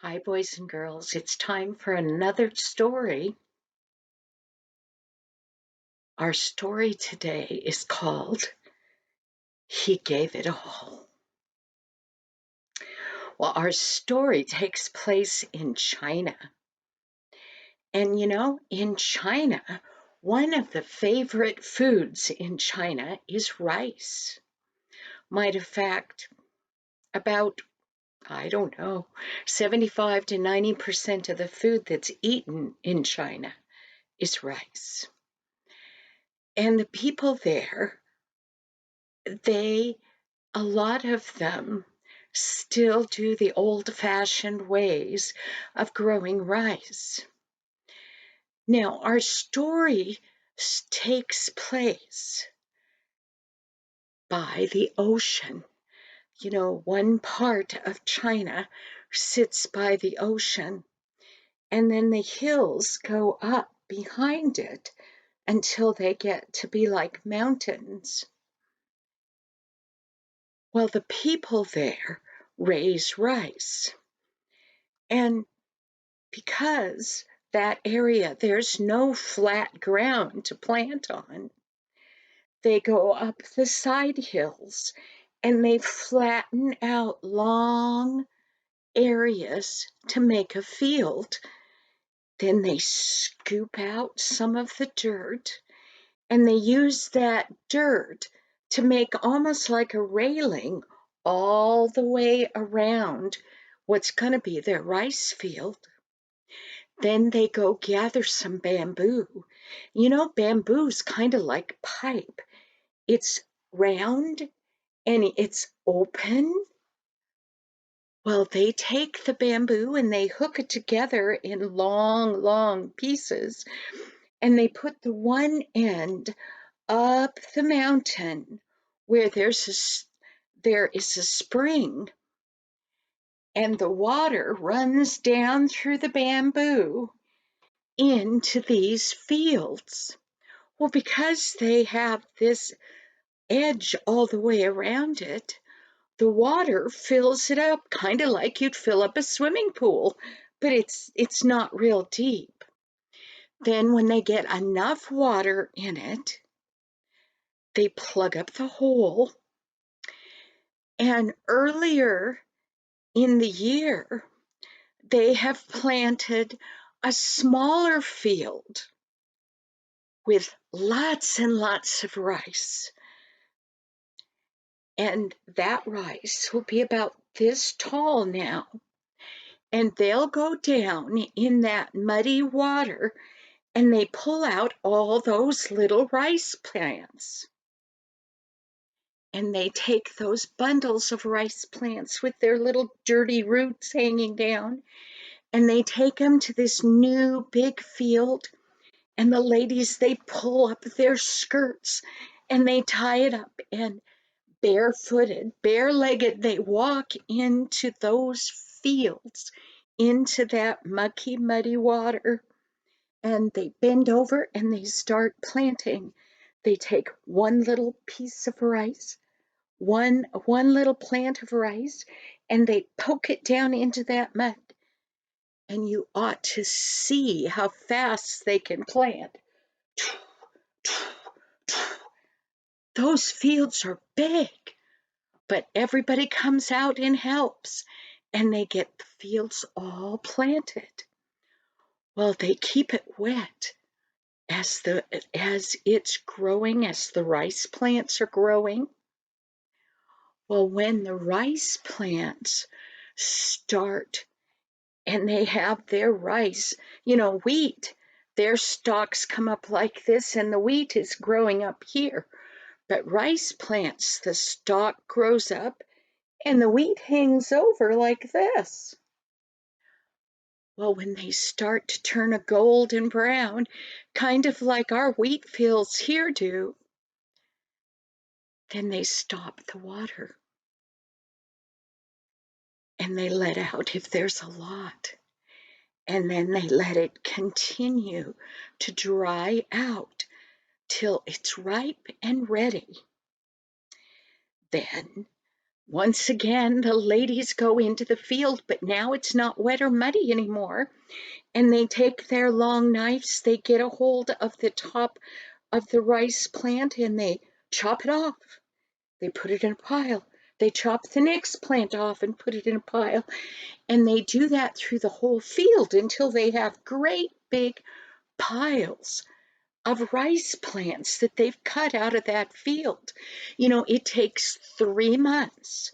Hi, boys and girls. It's time for another story. Our story today is called He Gave It All. Well, our story takes place in China. And in China, one of the favorite foods in China is rice. Matter of fact, about, I don't know, 75 to 90% of the food that's eaten in China is rice. And the people there, a lot of them still do the old-fashioned ways of growing rice. Now, our story takes place by the ocean. One part of China sits by the ocean, and then the hills go up behind it until they get to be like mountains. Well, the people there raise rice. And because that area, there's no flat ground to plant on, they go up the side hills and they flatten out long areas to make a field. Then they scoop out some of the dirt and they use that dirt to make almost like a railing all the way around what's going to be their rice field. Then they go gather some bamboo. Bamboo's kind of like pipe. It's round and it's open. Well, they take the bamboo and they hook it together in long, long pieces, and they put the one end up the mountain where there is a spring, and the water runs down through the bamboo into these fields. Well, because they have this edge all the way around it, the water fills it up, kind of like you'd fill up a swimming pool, but it's not real deep. Then when they get enough water in it, they plug up the hole. And earlier in the year, they have planted a smaller field with lots and lots of rice. And that rice will be about this tall now. And they'll go down in that muddy water and they pull out all those little rice plants. And they take those bundles of rice plants with their little dirty roots hanging down, and they take them to this new big field. And the ladies, they pull up their skirts and they tie it up, and barefooted, bare-legged, they walk into those fields, into that mucky, muddy water, and they bend over and they start planting. They take one little piece of rice, one little plant of rice, and they poke it down into that mud. And you ought to see how fast they can plant. Those fields are big, but everybody comes out and helps, and they get the fields all planted. Well, they keep it wet as it's growing, as the rice plants are growing. Well, when the rice plants start and they have their rice, wheat, their stalks come up like this and the wheat is growing up here. But rice plants, the stalk grows up and the wheat hangs over like this. Well, when they start to turn a golden brown, kind of like our wheat fields here do, then they stop the water. And they let out if there's a lot. And then they let it continue to dry out till it's ripe and ready. Then Once again, the ladies go into the field, but now it's not wet or muddy anymore. And they take their long knives, they get a hold of the top of the rice plant and they chop it off. They put it in a pile. They chop the next plant off and put it in a pile. And they do that through the whole field until they have great big piles of rice plants that they've cut out of that field. You know, it takes 3 months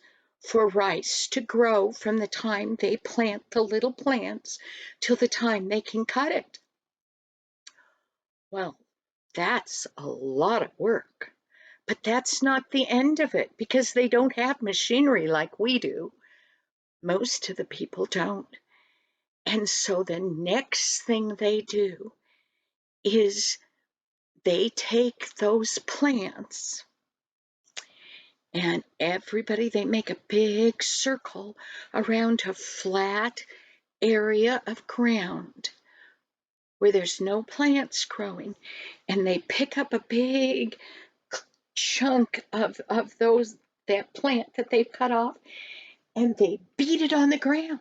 for rice to grow from the time they plant the little plants till the time they can cut it. Well, that's a lot of work. But that's not the end of it because they don't have machinery like we do. Most of the people don't. And so the next thing they do is they take those plants and they make a big circle around a flat area of ground where there's no plants growing. And they pick up a big chunk of that plant that they've cut off and they beat it on the ground.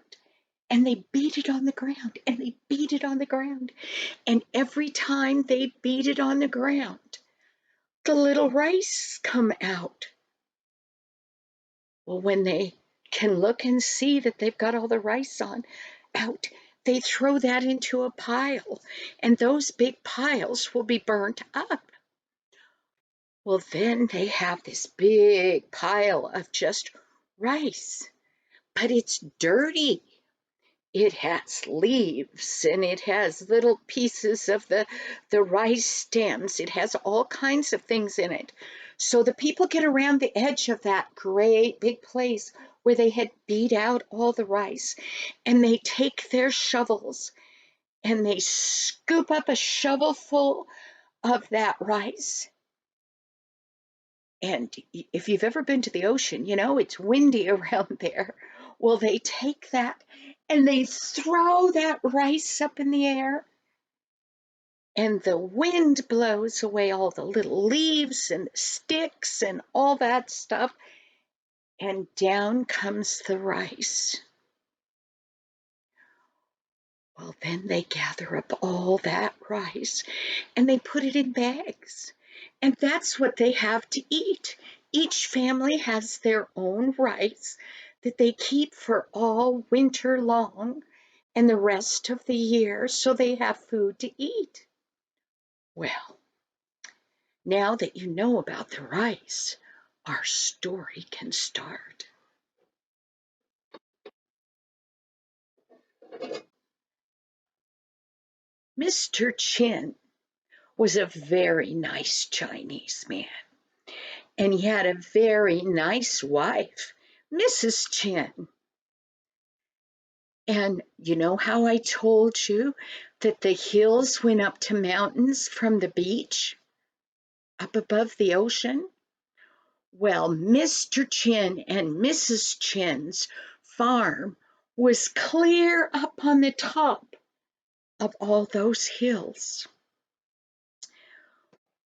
And they beat it on the ground, and they beat it on the ground. And every time they beat it on the ground, the little rice come out. Well, when they can look and see that they've got all the rice out, they throw that into a pile, and those big piles will be burnt up. Well, then they have this big pile of just rice, but it's dirty. It has leaves and it has little pieces of the rice stems. It has all kinds of things in it. So the people get around the edge of that great big place where they had beat out all the rice and they take their shovels and they scoop up a shovelful of that rice. And if you've ever been to the ocean, you know it's windy around there. Well, they take that and they throw that rice up in the air, and the wind blows away all the little leaves and sticks and all that stuff, and down comes the rice. Well, then they gather up all that rice and they put it in bags. And that's what they have to eat. Each family has their own rice that they keep for all winter long and the rest of the year so they have food to eat. Well, now that you know about the rice, our story can start. Mr. Chin was a very nice Chinese man, and he had a very nice wife, Mrs. Chin. And you know how I told you that the hills went up to mountains from the beach up above the ocean? Well, Mr. Chin and Mrs. Chin's farm was clear up on the top of all those hills.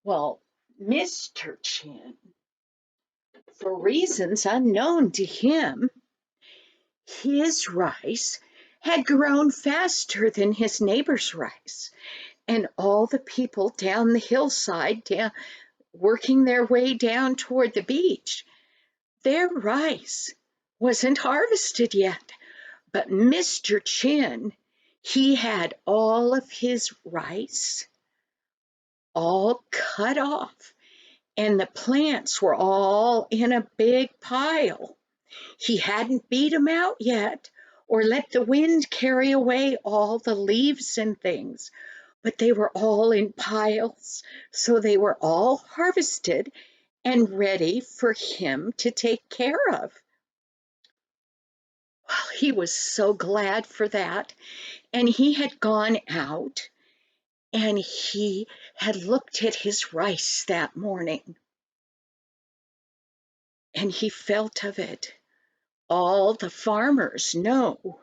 Well, Mr. Chin, for reasons unknown to him, his rice had grown faster than his neighbor's rice, and all the people down the hillside, working their way down toward the beach, their rice wasn't harvested yet. But Mr. Chin, he had all of his rice all cut off, and the plants were all in a big pile. He hadn't beat them out yet or let the wind carry away all the leaves and things, but they were all in piles, so they were all harvested and ready for him to take care of. Well, he was so glad for that, and he had gone out and he had looked at his rice that morning, and he felt of it. All the farmers know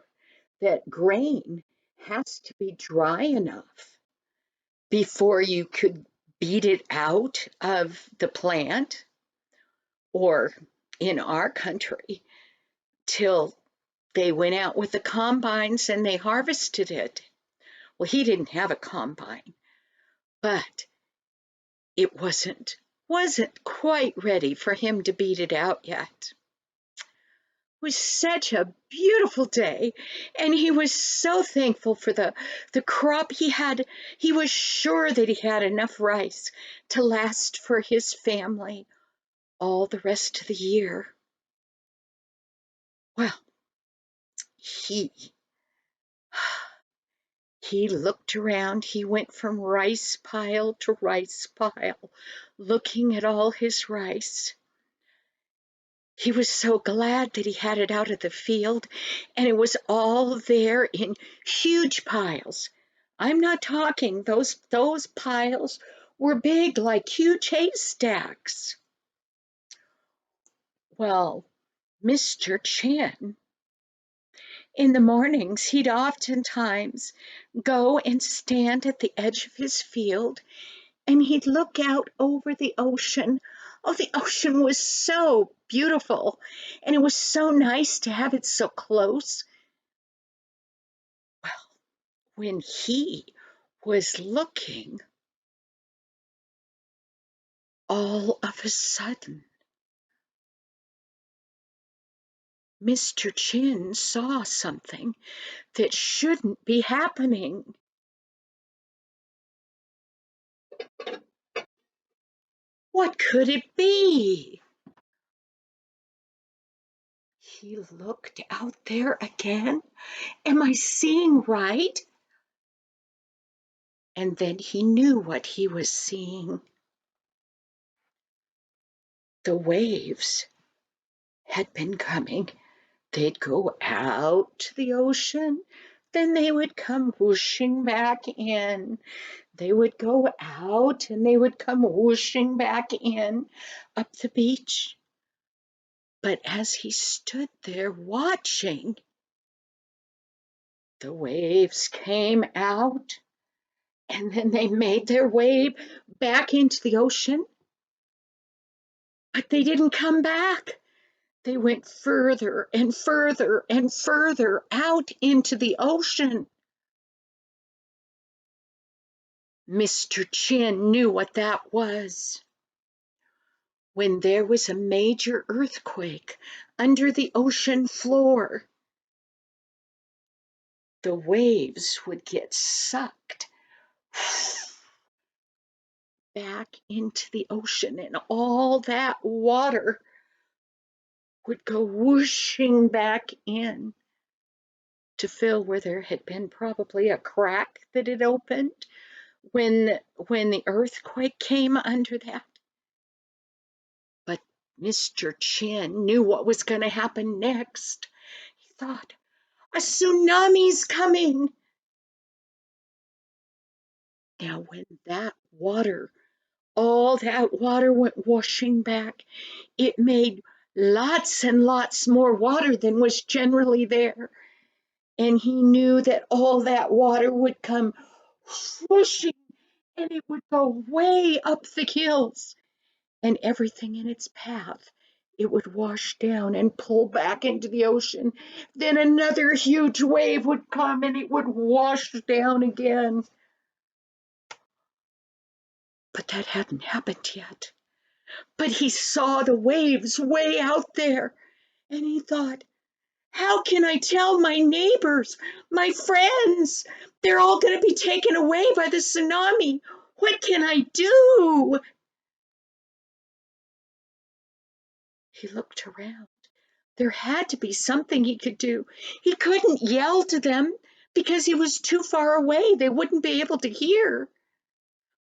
that grain has to be dry enough before you could beat it out of the plant or in our country till they went out with the combines and they harvested it. Well, he didn't have a combine, but it wasn't quite ready for him to beat it out yet. It was such a beautiful day, and he was so thankful for the crop he had. He was sure that he had enough rice to last for his family all the rest of the year. Well, he he looked around. He went from rice pile to rice pile, looking at all his rice. He was so glad that he had it out of the field, and it was all there in huge piles. I'm not talking, those piles were big, like huge haystacks. Well, Mr. Chin, in the mornings, he'd oftentimes go and stand at the edge of his field, and he'd look out over the ocean. Oh, the ocean was so beautiful, and it was so nice to have it so close. Well, when he was looking, all of a sudden, Mr. Chin saw something that shouldn't be happening. What could it be? He looked out there again. Am I seeing right? And then he knew what he was seeing. The waves had been coming. They'd go out to the ocean, then they would come whooshing back in. They would go out and they would come whooshing back in up the beach. But as he stood there watching, the waves came out and then they made their way back into the ocean, but they didn't come back. They went further and further and further out into the ocean. Mr. Chin knew what that was. When there was a major earthquake under the ocean floor, the waves would get sucked back into the ocean, and all that water would go whooshing back in to fill where there had been probably a crack that had opened when the earthquake came under that. But Mr. Chin knew what was going to happen next. He thought, a tsunami's coming. Now, when all that water went washing back, it made lots and lots more water than was generally there. And he knew that all that water would come whooshing and it would go way up the hills, and everything in its path it would wash down and pull back into the ocean. Then another huge wave would come and it would wash down again. But that hadn't happened yet. But he saw the waves way out there, and he thought, how can I tell my neighbors, my friends? They're all going to be taken away by the tsunami. What can I do? He looked around. There had to be something he could do. He couldn't yell to them because he was too far away. They wouldn't be able to hear.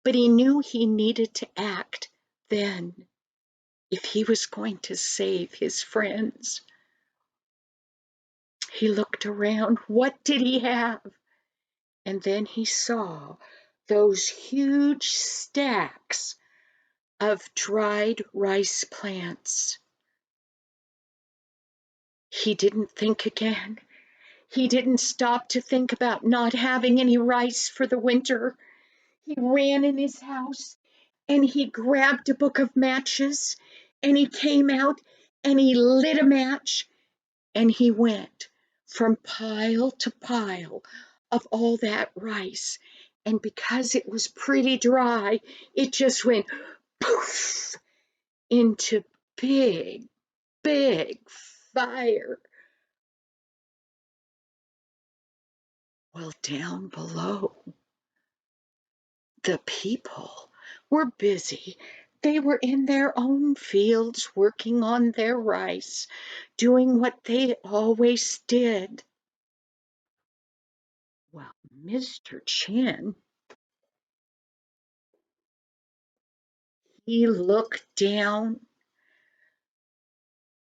But he knew he needed to act then if he was going to save his friends. He looked around. What did he have? And then he saw those huge stacks of dried rice plants. He didn't think again. He didn't stop to think about not having any rice for the winter. He ran in his house and he grabbed a book of matches and he came out and he lit a match, and he went from pile to pile of all that rice. And because it was pretty dry, it just went poof into big, big fire. Well, down below, the people were busy. They were in their own fields working on their rice, doing what they always did. Well, Mr. Chin, he looked down,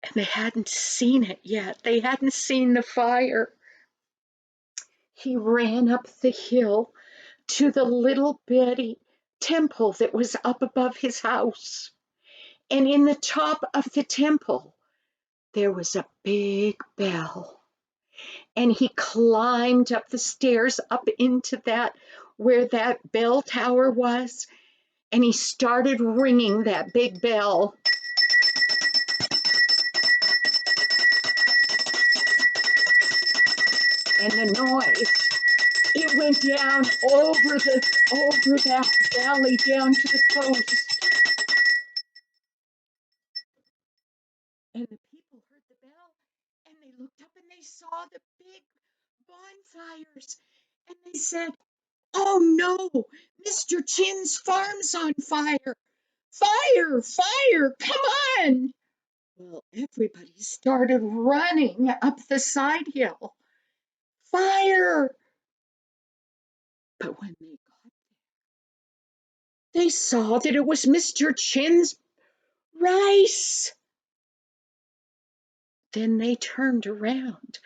and they hadn't seen it yet. They hadn't seen the fire. He ran up the hill to the little bitty temple that was up above his house. And in the top of the temple, there was a big bell. And he climbed up the stairs up into that, where that bell tower was, and he started ringing that big bell. And the noise, it went down over that valley down to the coast. And the people heard the bell, and they looked up and they saw the big bonfires, and they said, "Oh no, Mr. Chin's farm's on fire! Fire, fire, come on!" Well, everybody started running up the side hill. Fire! But when they got, they saw that it was Mr. Chin's rice. Then they turned around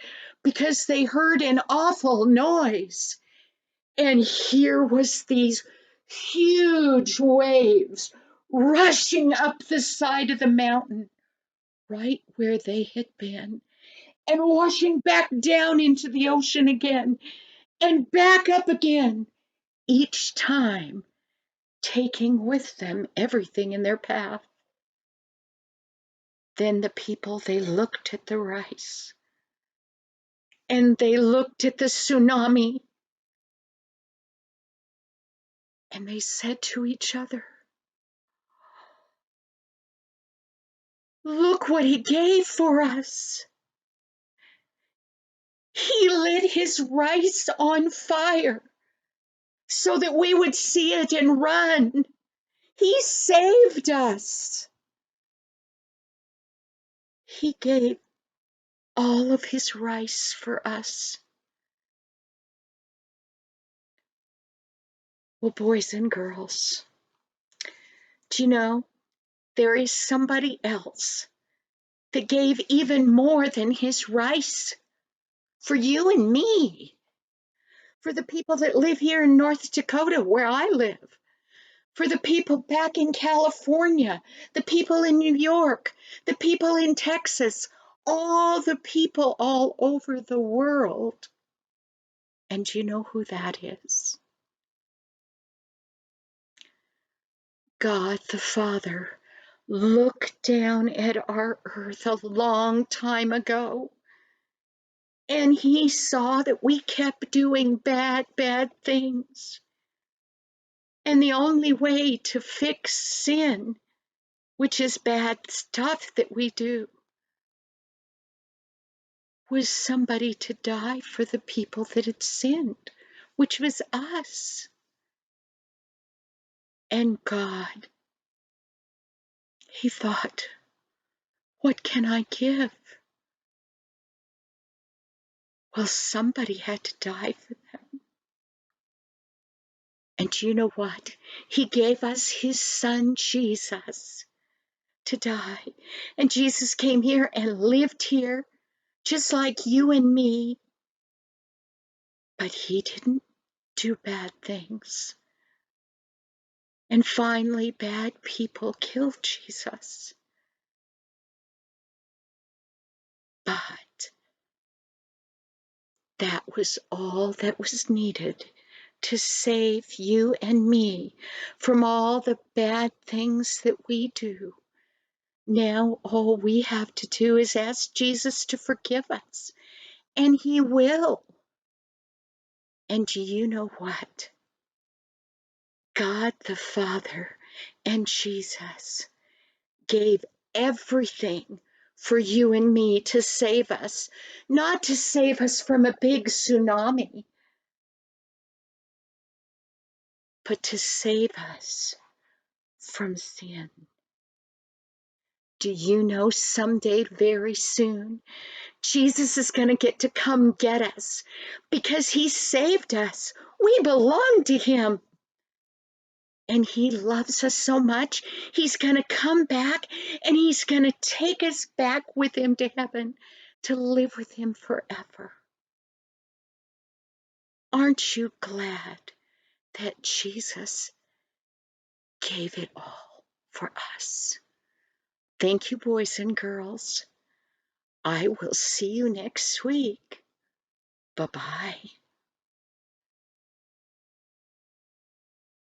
because they heard an awful noise. And here was these huge waves rushing up the side of the mountain, right where they had been, and washing back down into the ocean again, and back up again, each time taking with them everything in their path. Then the people, they looked at the rice, and they looked at the tsunami, and they said to each other, "Look what he gave for us. He lit his rice on fire so that we would see it and run. He saved us. He gave all of his rice for us." Well, boys and girls, do you know there is somebody else that gave even more than his rice for you and me, for the people that live here in North Dakota where I live, for the people back in California, the people in New York, the people in Texas, all the people all over the world. And do you know who that is? God the Father looked down at our earth a long time ago, and he saw that we kept doing bad, bad things. And the only way to fix sin, which is bad stuff that we do, was somebody to die for the people that had sinned, which was us. And God, he thought, what can I give? Well, somebody had to die for them. And you know what? He gave us his son, Jesus, to die. And Jesus came here and lived here, just like you and me. But he didn't do bad things. And finally, bad people killed Jesus. But that was all that was needed to save you and me from all the bad things that we do. Now all we have to do is ask Jesus to forgive us, and He will. And do you know what? God the Father and Jesus gave everything for you and me to save us, not to save us from a big tsunami, but to save us from sin. Do you know someday, very soon, Jesus is going to get to come get us because He saved us. We belong to Him. And He loves us so much, He's going to come back and He's going to take us back with Him to heaven to live with Him forever. Aren't you glad that Jesus gave it all for us? Thank you, boys and girls. I will see you next week. Bye-bye.